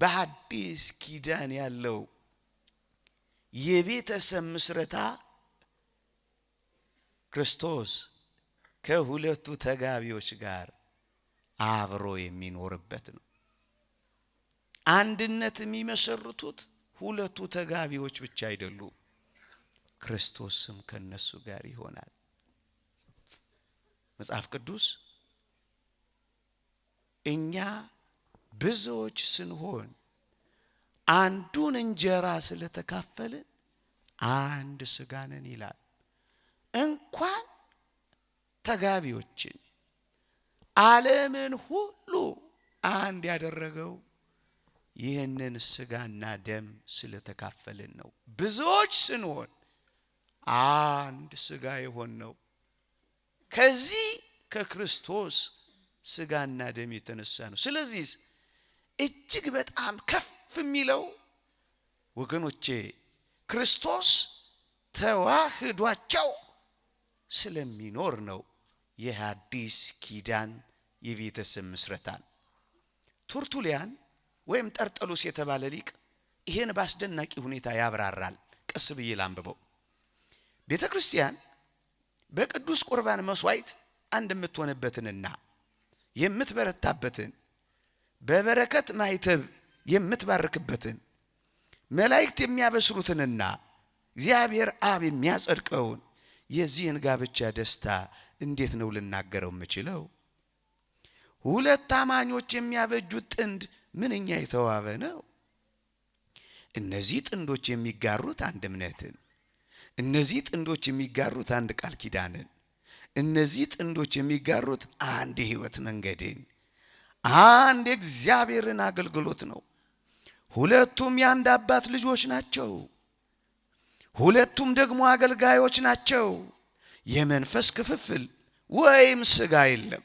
በአዲስ ኪዳን ያለው የቤተሰብ ምስረታ ክርስቶስ ከሁለቱ ተጋቢዎች ጋር አብሮ የሚኖርበት ነው። አንድነት የሚመሰርቱት ሁለቱ ተጋቢዎች ብቻ አይደሉም፣ ክርስቶስም ከነሱ ጋር ይሆናል። መጽሐፍ ቅዱስ እኛ ብዙዎች ስንሆን አንዱን እንጀራ ስለተካፈልን አንድ ሥጋ ነን ይላል። እንኳን ተጋቢዎችን ዓለምን ሁሉ አንድ ያደረገው ይህንን ሥጋና ደም ስለተካፈልን ነው። ብዙዎች ስንሆን አንድ ሥጋ የሆነው ከዚህ ከክርስቶስ ሥጋና ደም የተነሳ ነው። ስለዚህ እጅግ በጣም ከፍ የሚለው ወገኖቼ ክርስቶስ ተዋህዷቸው ስለሚኖር ነው። የሐዲስ ኪዳን የቤተሰብ ምስረታን ቱርቱሊያን ወይም ጠርጠሉስ የተባለ ሊቅ ይሄን ባስደናቂ ሁኔታ ያብራራል። ቀስ ብዬ ላንብበው። ቤተ ክርስቲያን በቅዱስ ቁርባን መስዋዕት አንድ የምትሆንበትንና የምትበረታበትን በበረከት ማይተብ የምትባርክበትን መላእክት የሚያበስሩትንና እግዚአብሔር አብ የሚያጸድቀውን የዚህን ጋብቻ ደስታ እንዴት ነው ልናገረው የምችለው? ሁለት አማኞች የሚያበጁት ጥንድ ምንኛ የተዋበ ነው። እነዚህ ጥንዶች የሚጋሩት አንድ እምነትን፣ እነዚህ ጥንዶች የሚጋሩት አንድ ቃል ኪዳንን፣ እነዚህ ጥንዶች የሚጋሩት አንድ የሕይወት መንገድን፣ አንድ የእግዚአብሔርን አገልግሎት ነው። ሁለቱም የአንድ አባት ልጆች ናቸው። ሁለቱም ደግሞ አገልጋዮች ናቸው። የመንፈስ ክፍፍል ወይም ሥጋ የለም።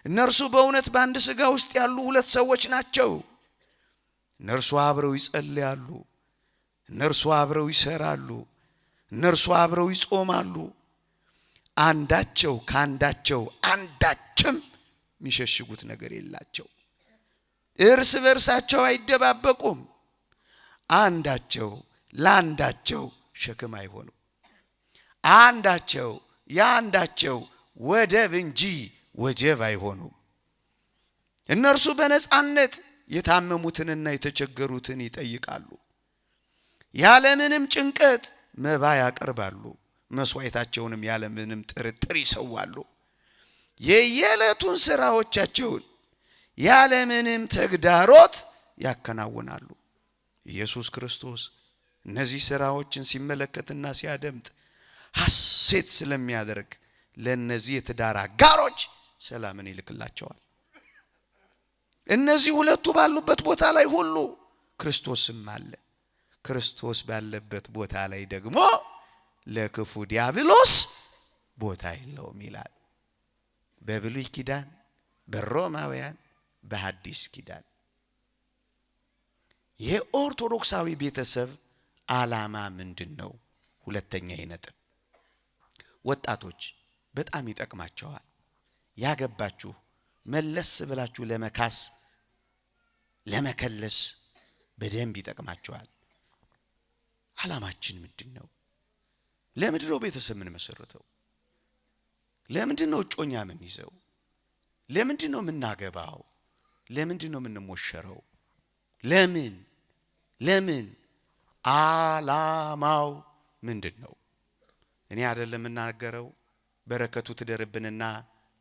እነርሱ በእውነት በአንድ ሥጋ ውስጥ ያሉ ሁለት ሰዎች ናቸው። እነርሱ አብረው ይጸልያሉ፣ እነርሱ አብረው ይሰራሉ፣ እነርሱ አብረው ይጾማሉ። አንዳቸው ከአንዳቸው አንዳችም የሚሸሽጉት ነገር የላቸው። እርስ በርሳቸው አይደባበቁም። አንዳቸው ለአንዳቸው ሸክም አይሆኑም። አንዳቸው የአንዳቸው ወደብ እንጂ ወጀብ አይሆኑም። እነርሱ በነጻነት የታመሙትንና የተቸገሩትን ይጠይቃሉ። ያለምንም ጭንቀት መባ ያቀርባሉ። መስዋዕታቸውንም ያለምንም ጥርጥር ይሰዋሉ። የየዕለቱን ሥራዎቻቸውን ያለምንም ተግዳሮት ያከናውናሉ። ኢየሱስ ክርስቶስ እነዚህ ሥራዎችን ሲመለከትና ሲያደምጥ ሐሴት ስለሚያደርግ ለእነዚህ የትዳር አጋሮች ሰላምን ይልክላቸዋል። እነዚህ ሁለቱ ባሉበት ቦታ ላይ ሁሉ ክርስቶስም አለ። ክርስቶስ ባለበት ቦታ ላይ ደግሞ ለክፉ ዲያብሎስ ቦታ የለውም ይላል። በብሉይ ኪዳን፣ በሮማውያን፣ በሐዲስ ኪዳን የኦርቶዶክሳዊ ቤተሰብ ዓላማ ምንድነው? ሁለተኛ ነጥብ ወጣቶች በጣም ይጠቅማቸዋል። ያገባችሁ መለስ ብላችሁ ለመካስ ለመከለስ በደንብ ይጠቅማቸዋል። ዓላማችን ምንድነው? ለምንድነው ቤተሰብ ምን መሰረተው? ለምንድነው እጮኛ ምን ይዘው? ለምንድነው የምናገባው? ለምንድነው የምንሞሸረው? ለምን ዓላማው ምንድነው? እኔ አይደለም የምናገረው፣ በረከቱ ትደርብንና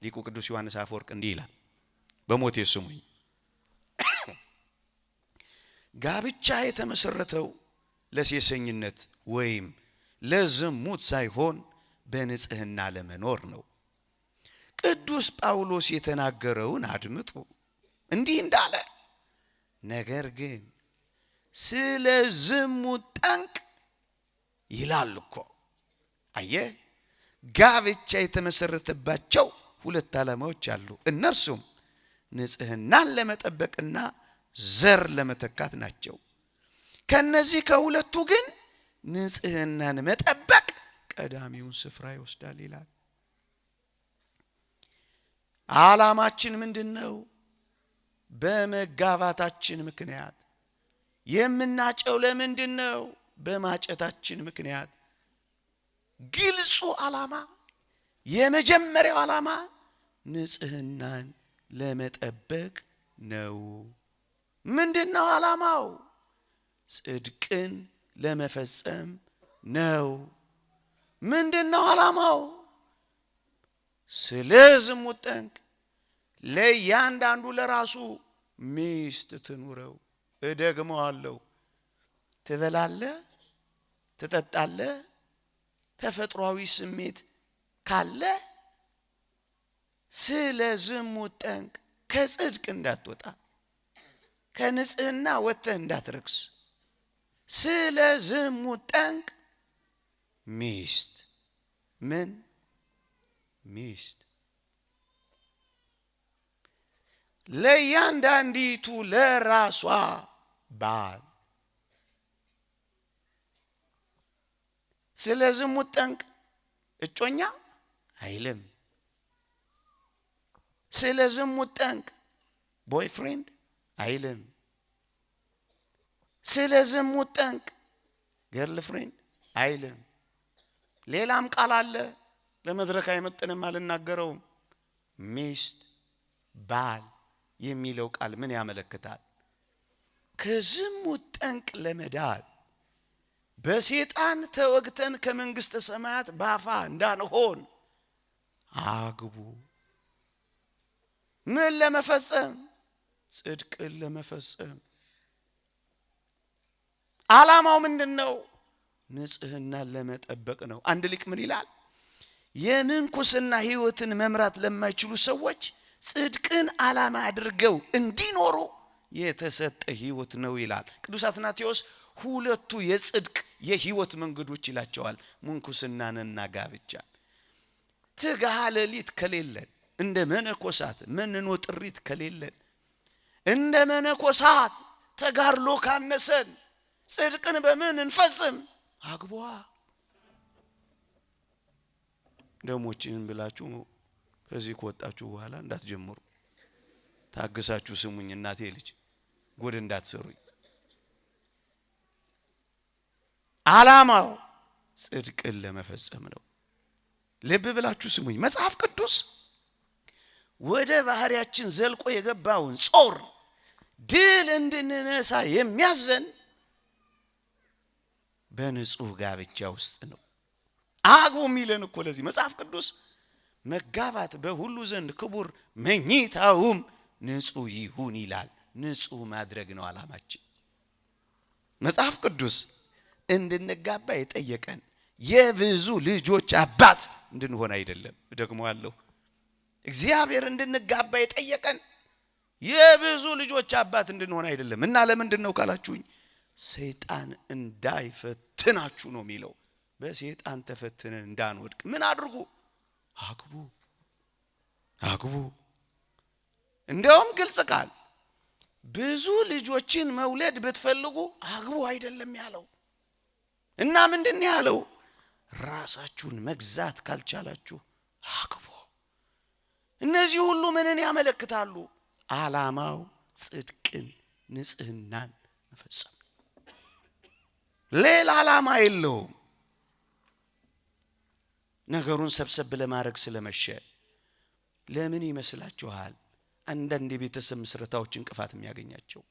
ሊቁ ቅዱስ ዮሐንስ አፈወርቅ እንዲህ ይላል። በሞቴ ስሙኝ። ጋብቻ የተመሰረተው ለሴሰኝነት ወይም ለዝሙት ሳይሆን በንጽህና ለመኖር ነው። ቅዱስ ጳውሎስ የተናገረውን አድምጡ። እንዲህ እንዳለ፣ ነገር ግን ስለ ዝሙት ጠንቅ ይላል እኮ። አየህ፣ ጋብቻ የተመሰረተባቸው ሁለት ዓላማዎች አሉ። እነርሱም ንጽህናን ለመጠበቅና ዘር ለመተካት ናቸው። ከነዚህ ከሁለቱ ግን ንጽህናን መጠበቅ ቀዳሚውን ስፍራ ይወስዳል ይላል። ዓላማችን ምንድነው? በመጋባታችን ምክንያት የምናጨው ለምንድን ነው? በማጨታችን ምክንያት። ግልጹ ዓላማ የመጀመሪያው ዓላማ ንጽህናን ለመጠበቅ ነው። ምንድነው ዓላማው? ጽድቅን ለመፈጸም ነው። ምንድነው ዓላማው? ስለ ዝሙት ጠንቅ ለእያንዳንዱ ለራሱ ሚስት ትኑረው። እደግመዋለሁ። ትበላለህ፣ ትጠጣለህ፣ ተፈጥሯዊ ስሜት ካለ ስለ ዝሙት ጠንቅ ከጽድቅ እንዳትወጣ፣ ከንጽህና ወጥተህ እንዳትረክስ ስለ ዝሙት ጠንቅ ሚስት ምን ሚስት ለእያንዳንዲቱ ለራሷ ባል። ስለ ዝሙት ጠንቅ እጮኛ አይልም። ስለ ዝሙት ጠንቅ ቦይፍሬንድ አይልም። ስለ ዝሙት ጠንቅ ገርልፍሬንድ አይልም። ሌላም ቃል አለ፣ ለመድረክ አይመጥንም አልናገረውም። ሚስት ባል የሚለው ቃል ምን ያመለክታል? ከዝሙት ጠንቅ ለመዳን በሰይጣን ተወግተን ከመንግስተ ሰማያት ባፋ እንዳንሆን አግቡ። ምን ለመፈጸም? ጽድቅን ለመፈጸም። ዓላማው ምንድነው? ንጽህናን ለመጠበቅ ነው። አንድ ሊቅ ምን ይላል? የምንኩስና ህይወትን መምራት ለማይችሉ ሰዎች ጽድቅን ዓላማ አድርገው እንዲኖሩ የተሰጠ ህይወት ነው ይላል። ቅዱስ አትናቴዎስ ሁለቱ የጽድቅ የህይወት መንገዶች ይላቸዋል፣ ምንኩስናንና ጋብቻን። ትጋሃ ሌሊት ከሌለን፣ እንደ መነኮሳት መንኖ ጥሪት ከሌለን፣ እንደ መነኮሳት ተጋድሎ ካነሰን ጽድቅን በምን እንፈጽም? አግቧ። ደሞችን ብላችሁ ከዚህ ከወጣችሁ በኋላ እንዳትጀምሩ። ታግሳችሁ ስሙኝ። እናቴ ልጅ ጉድ እንዳትሰሩኝ። ዓላማው ጽድቅን ለመፈጸም ነው። ልብ ብላችሁ ስሙኝ። መጽሐፍ ቅዱስ ወደ ባህሪያችን ዘልቆ የገባውን ጾር ድል እንድንነሳ የሚያዘን በንጹህ ጋብቻ ውስጥ ነው። አግቡ የሚለን እኮ ለዚህ መጽሐፍ ቅዱስ መጋባት በሁሉ ዘንድ ክቡር መኝታውም ንጹህ ይሁን ይላል። ንጹህ ማድረግ ነው ዓላማችን። መጽሐፍ ቅዱስ እንድንጋባ የጠየቀን የብዙ ልጆች አባት እንድንሆን አይደለም። ደግሞ ያለው እግዚአብሔር እንድንጋባ የጠየቀን የብዙ ልጆች አባት እንድንሆን አይደለም። እና ለምንድነው ካላችሁኝ ሰይጣን እንዳይፈትናችሁ ነው የሚለው። በሰይጣን ተፈትነን እንዳንወድቅ ምን አድርጉ? አግቡ አግቡ። እንደውም ግልጽ ቃል ብዙ ልጆችን መውለድ ብትፈልጉ አግቡ አይደለም ያለው። እና ምንድነው ያለው? ራሳችሁን መግዛት ካልቻላችሁ አግቡ። እነዚህ ሁሉ ምንን ያመለክታሉ? ዓላማው ጽድቅን፣ ንጽህናን መፈጸም። ሌላ ዓላማ የለውም። ነገሩን ሰብሰብ ለማድረግ ስለመሸ ለምን ይመስላችኋል አንዳንድ የቤተሰብ ምስረታዎች እንቅፋት የሚያገኛቸው?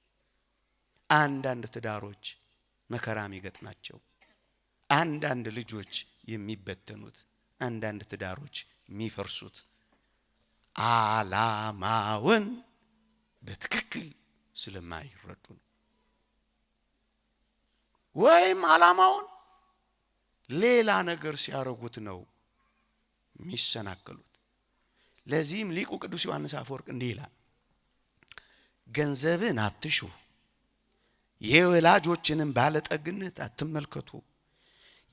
አንዳንድ ትዳሮች መከራም ይገጥማቸው፣ አንዳንድ ልጆች የሚበተኑት፣ አንዳንድ ትዳሮች የሚፈርሱት ዓላማውን በትክክል ስለማይረዱ ነው። ወይም ዓላማውን ሌላ ነገር ሲያረጉት ነው የሚሰናከሉት። ለዚህም ሊቁ ቅዱስ ዮሐንስ አፈወርቅ እንዲህ ይላል፣ ገንዘብን አትሹ፣ የወላጆችንም ባለጠግነት አትመልከቱ፣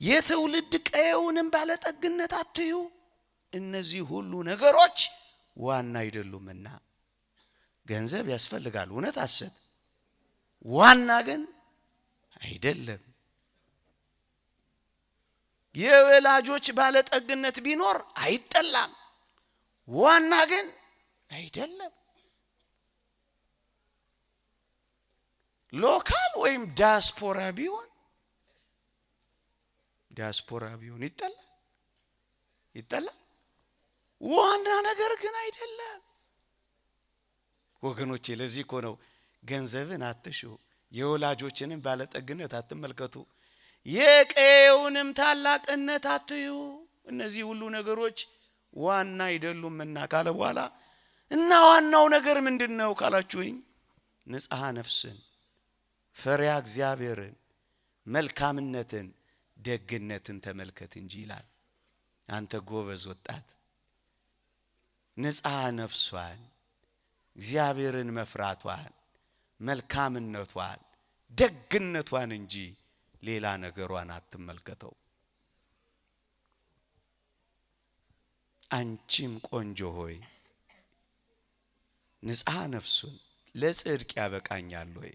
የትውልድ ቀየውንም ባለጠግነት አትዩ። እነዚህ ሁሉ ነገሮች ዋና አይደሉምና። ገንዘብ ያስፈልጋል፣ እውነት አሰብ፣ ዋና ግን አይደለም። የወላጆች ባለጠግነት ቢኖር አይጠላም፣ ዋና ግን አይደለም። ሎካል ወይም ዲያስፖራ ቢሆን ይጠላል። ዋና ነገር ግን አይደለም ወገኖቼ። ለዚህ እኮ ነው ገንዘብን አትሹ፣ የወላጆችንም ባለጠግነት አትመልከቱ፣ የቀየውንም ታላቅነት አትዩ። እነዚህ ሁሉ ነገሮች ዋና አይደሉምና ካለ በኋላ እና ዋናው ነገር ምንድነው ካላችሁኝ፣ ንጽሐ ነፍስን፣ ፈሪሃ እግዚአብሔርን፣ መልካምነትን፣ ደግነትን ተመልከት እንጂ ይላል። አንተ ጎበዝ ወጣት ንጽሐ ነፍሷን፣ እግዚአብሔርን መፍራቷን፣ መልካምነቷን፣ ደግነቷን እንጂ ሌላ ነገሯን አትመልከተው። አንቺም ቆንጆ ሆይ ንጽሐ ነፍሱን ለጽድቅ ያበቃኛል ወይ?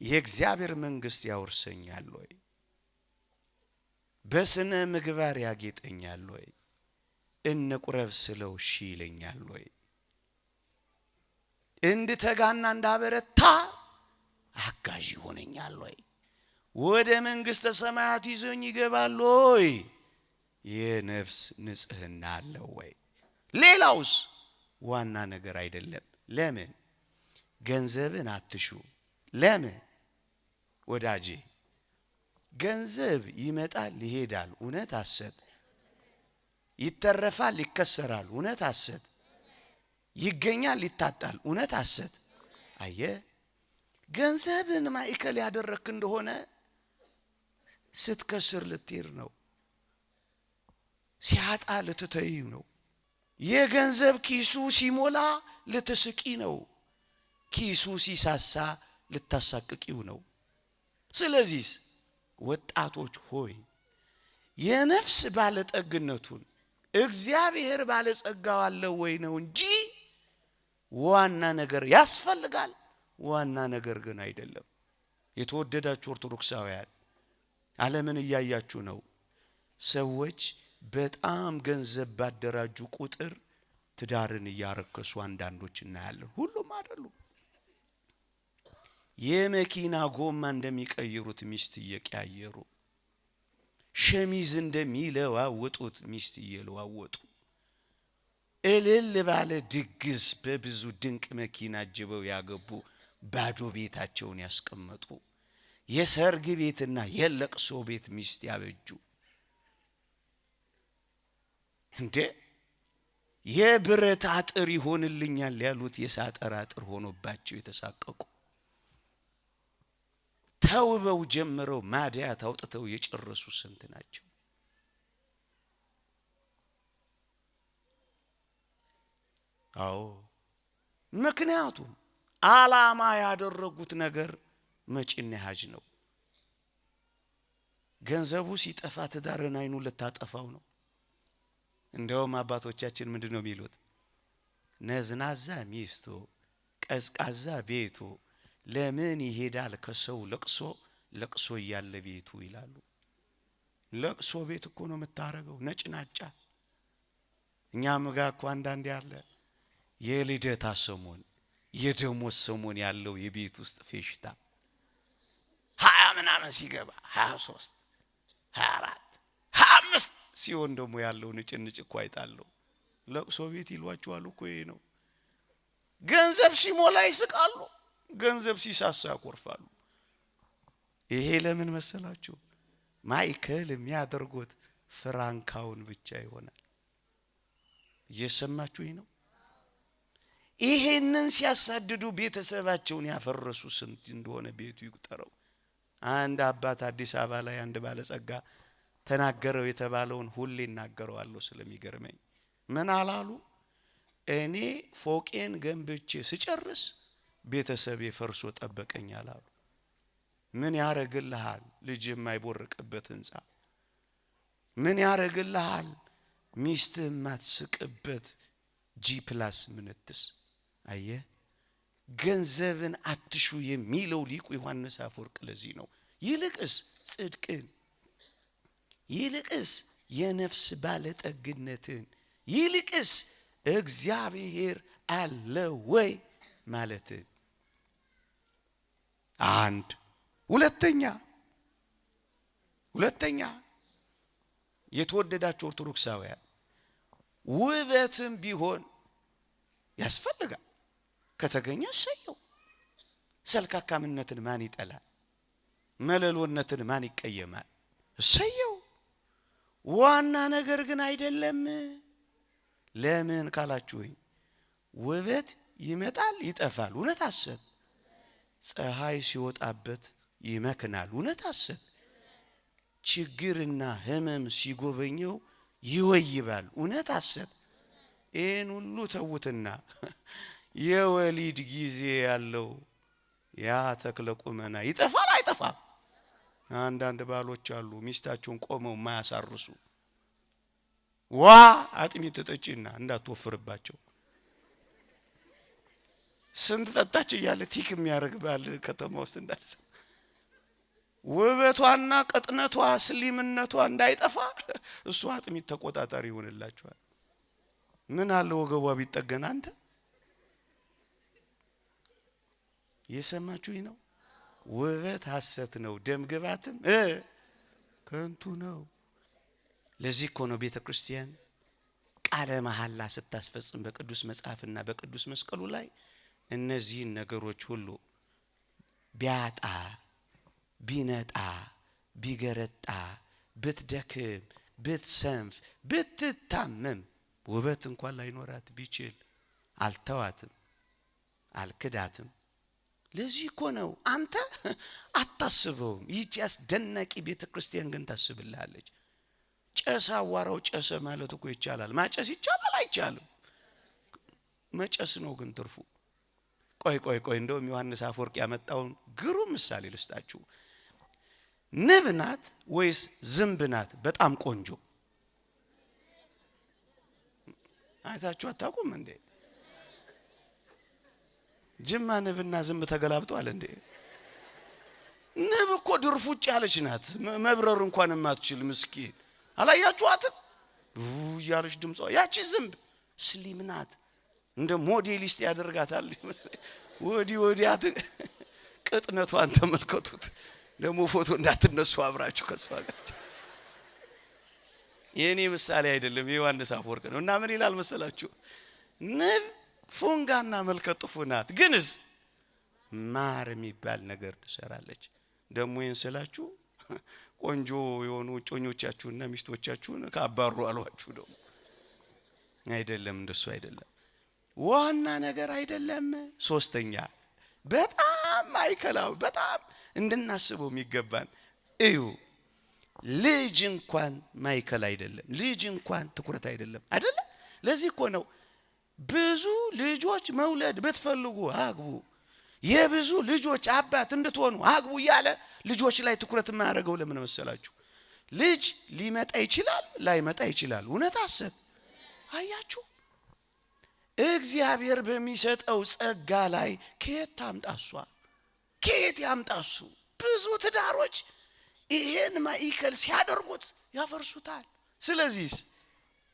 የእግዚአብሔር መንግሥት ያወርሰኛል ወይ? በስነ ምግባር ያጌጠኛል ወይ? እንቁረብ ስለው እሺ ይለኛል ወይ? እንድተጋና እንዳበረታ አጋዥ ይሆነኛል ወይ? ወደ መንግሥተ ሰማያት ይዞኝ ይገባል ወይ? የነፍስ ንጽህና አለው ወይ? ሌላውስ ዋና ነገር አይደለም። ለምን? ገንዘብን አትሹ። ለምን ወዳጄ? ገንዘብ ይመጣል ይሄዳል፣ እውነት ሐሰት። ይተረፋል ይከሰራል፣ እውነት ሐሰት። ይገኛል ይታጣል፣ እውነት ሐሰት። አየ ገንዘብን ማዕከል ያደረክ እንደሆነ ስትከስር ልትሄድ ነው፣ ሲያጣ ልትተዩ ነው። የገንዘብ ኪሱ ሲሞላ ልትስቂ ነው፣ ኪሱ ሲሳሳ ልታሳቅቂው ነው። ስለዚህ ወጣቶች ሆይ የነፍስ ባለጠግነቱን እግዚአብሔር ባለጸጋው አለው ወይ ነው እንጂ ዋና ነገር ያስፈልጋል፣ ዋና ነገር ግን አይደለም። የተወደዳችሁ ኦርቶዶክሳውያን ዓለምን እያያችሁ ነው። ሰዎች በጣም ገንዘብ ባደራጁ ቁጥር ትዳርን እያረከሱ አንዳንዶች እናያለን። ሁሉም አይደሉም። የመኪና ጎማ እንደሚቀይሩት ሚስት እየቀያየሩ፣ ሸሚዝ እንደሚለዋወጡት ሚስት እየለዋወጡ፣ እልል ባለ ድግስ በብዙ ድንቅ መኪና አጅበው ያገቡ ባዶ ቤታቸውን ያስቀመጡ፣ የሰርግ ቤትና የለቅሶ ቤት ሚስት ያበጁ፣ እንዴ የብረት አጥር ይሆንልኛል ያሉት የሳጠር አጥር ሆኖባቸው የተሳቀቁ፣ ተውበው ጀምረው ማዲያት አውጥተው የጨረሱ ስንት ናቸው? አዎ ምክንያቱም ዓላማ ያደረጉት ነገር መጪና ያጅ ነው። ገንዘቡ ሲጠፋ ትዳርን አይኑ ልታጠፋው ነው። እንደውም አባቶቻችን ምንድነው የሚሉት? ነዝናዛ ሚስቱ ቀዝቃዛ ቤቱ ለምን ይሄዳል ከሰው ለቅሶ ለቅሶ እያለ ቤቱ ይላሉ። ለቅሶ ቤት እኮ ነው የምታረገው ነጭናጫ። እኛም ጋር እኮ አንዳንድ ያለ የልደታ ሰሞን የደሞዝ ሰሞን ያለው የቤት ውስጥ ፌሽታ 20 ምናምን ሲገባ 23 24 25 ሲሆን ደግሞ ያለው ንጭንጭ እኮ አይጣለው። ለቅሶ ቤት ይሏቸዋል እኮ ይሄ ነው። ገንዘብ ሲሞላ ይስቃሉ፣ ገንዘብ ሲሳሳ ያኮርፋሉ። ይሄ ለምን መሰላችሁ? ማይከል የሚያደርጉት ፍራንካውን ብቻ ይሆናል። እየሰማችሁኝ ነው? ይሄንን ሲያሳድዱ ቤተሰባቸውን ያፈረሱ ስንት እንደሆነ ቤቱ ይቁጠረው። አንድ አባት አዲስ አበባ ላይ አንድ ባለጸጋ ተናገረው የተባለውን ሁሌ እናገረዋለሁ ስለሚገርመኝ። ምን አላሉ? እኔ ፎቄን ገንብቼ ስጨርስ ቤተሰቤ ፈርሶ ጠበቀኝ አላሉ። ምን ያረግልሃል ልጅ የማይቦርቅበት ህንጻ? ምን ያረግልሃል ሚስት የማትስቅበት G+ ምንትስ? አየ ገንዘብን አትሹ የሚለው ሊቁ ዮሐንስ አፈወርቅ ለዚህ ነው። ይልቅስ ጽድቅን፣ ይልቅስ የነፍስ ባለጠግነትን፣ ይልቅስ እግዚአብሔር አለ ወይ ማለትን። አንድ ሁለተኛ የተወደዳችሁ ኦርቶዶክሳውያን ውበትም ቢሆን ያስፈልጋል። ከተገኘ ሰየው። ሰልካካምነትን ማን ይጠላል? መለሎነትን ማን ይቀየማል? ሰየው። ዋና ነገር ግን አይደለም። ለምን ካላችሁኝ ውበት ይመጣል ይጠፋል። እውነት አሰብ። ፀሐይ ሲወጣበት ይመክናል። እውነት አሰብ። ችግርና ህመም ሲጎበኘው ይወይባል። እውነት አሰብ። ይህን ሁሉ ተውትና የወሊድ ጊዜ ያለው ያ ተክለ ቁመና ይጠፋል አይጠፋም? አንዳንድ ባሎች አሉ ሚስታቸውን ቆመው ማያሳርሱ። ዋ አጥሚት ተጠጪና እንዳትወፍርባቸው። ስንት ጠጣች እያለ ቲክ የሚያደርግ ባል ከተማ ውስጥ እንዳልሰ ውበቷና ቅጥነቷ ስሊምነቷ እንዳይጠፋ እሱ አጥሚት ተቆጣጣሪ ይሆንላችኋል። ምን አለ ወገቧ ቢጠገን። አንተ የሰማችሁኝ ነው? ውበት ሐሰት ነው፣ ደም ግባትም ከንቱ ነው። ለዚህ እኮ ነው ቤተ ክርስቲያን ቃለ መሐላ ስታስፈጽም በቅዱስ መጽሐፍና በቅዱስ መስቀሉ ላይ እነዚህን ነገሮች ሁሉ ቢያጣ ቢነጣ ቢገረጣ ብትደክም ብትሰንፍ ብትታመም ውበት እንኳን ላይኖራት ቢችል አልተዋትም፣ አልክዳትም። ለዚህ እኮ ነው አንተ አታስበውም። ይህች አስደናቂ ቤተ ክርስቲያን ግን ታስብልሃለች። ጨሳ አዋራው ጨሰ ማለት እኮ ይቻላል። ማጨስ ይቻላል አይቻልም? መጨስ ነው ግን ትርፉ። ቆይ እንደውም ዮሐንስ አፈወርቅ ያመጣውን ግሩም ምሳሌ ልስጣችሁ። ንብ ናት ወይስ ዝንብ ናት በጣም ቆንጆ? አይታችሁ አታውቁም እንዴ? ጅማ ንብና ዝንብ ተገላብጠዋል እንዴ? ንብ እኮ ድርፉጭ ያለች ናት። መብረር እንኳን የማትችል ምስኪን አላያችኋትም? ያለች ድምጿ። ያቺ ዝንብ ስሊም ናት። እንደ ሞዴሊስት ያደርጋታል። ወዲያት ቅጥነቷን ተመልከቱት። ደግሞ ፎቶ እንዳትነሱ አብራችሁ ከሷ ጋር። የኔ ምሳሌ አይደለም የዮሐንስ አፈወርቅ ነው። እና ምን ይላል መሰላችሁ? ንብ ፉንጋና መልከ ጥፉ ናት፣ ግንስ ማር የሚባል ነገር ትሰራለች። ደግሞ ይህን ስላችሁ ቆንጆ የሆኑ ጮኞቻችሁና ሚስቶቻችሁን ካባሩ አሏችሁ። ደግሞ አይደለም፣ እንደሱ አይደለም። ዋና ነገር አይደለም። ሶስተኛ በጣም ማይከላው በጣም እንድናስበው የሚገባን እዩ። ልጅ እንኳን ማይከል አይደለም። ልጅ እንኳን ትኩረት አይደለም። አይደለም። ለዚህ እኮ ነው ብዙ ልጆች መውለድ ብትፈልጉ አግቡ፣ የብዙ ልጆች አባት እንድትሆኑ አግቡ እያለ ልጆች ላይ ትኩረት የማያደርገው ለምን መሰላችሁ? ልጅ ሊመጣ ይችላል፣ ላይመጣ ይችላል። እውነት አሰብ። አያችሁ፣ እግዚአብሔር በሚሰጠው ጸጋ ላይ ከየት ታምጣሷ? ከየት ያምጣሱ? ብዙ ትዳሮች ይሄን ማዕከል ሲያደርጉት ያፈርሱታል። ስለዚህስ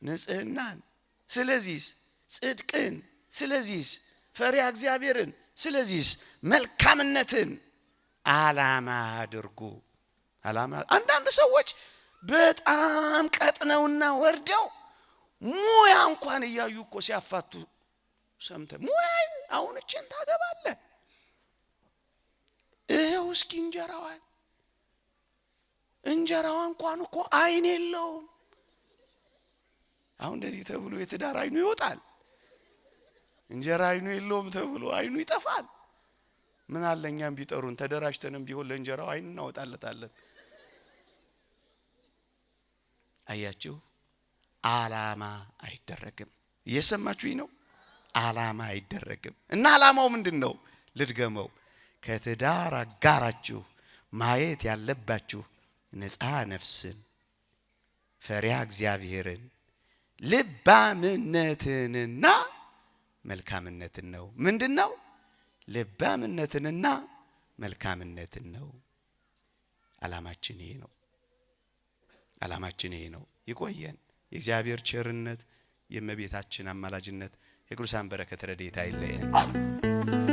ንጽህናን፣ ስለዚህስ ጽድቅን፣ ስለዚህስ ፈሪሃ እግዚአብሔርን፣ ስለዚህስ መልካምነትን ዓላማ አድርጉ። ዓላማ አንዳንድ ሰዎች በጣም ቀጥነውና ወርደው ሙያ እንኳን እያዩ እኮ ሲያፋቱ ሰምተ ሙያ አሁን እቺን ታገባለህ ይሄው እስኪ እንጀራዋ እንኳን እኮ አይን የለውም። አሁን እንደዚህ ተብሎ የትዳር አይኑ ይወጣል። እንጀራ አይኑ የለውም ተብሎ አይኑ ይጠፋል። ምን አለኛም ቢጠሩን ተደራጅተንም ቢሆን ለእንጀራው አይን እናወጣለታለን። አያችሁ፣ ዓላማ አይደረግም። እየሰማችሁኝ ነው? ዓላማ አይደረግም። እና ዓላማው ምንድነው? ልድገመው። ከትዳር አጋራችሁ ማየት ያለባችሁ ነፃ ነፍስን፣ ፈሪሃ እግዚአብሔርን፣ ልባምነትንና መልካምነትን ነው። ምንድነው? ልባምነትንና መልካምነትን ነው። ዓላማችን ይሄ ነው። ዓላማችን ይሄ ነው። ይቆየን። የእግዚአብሔር ቸርነት፣ የእመቤታችን አማላጅነት፣ የቅዱሳን በረከት ረድኤት አይለየን።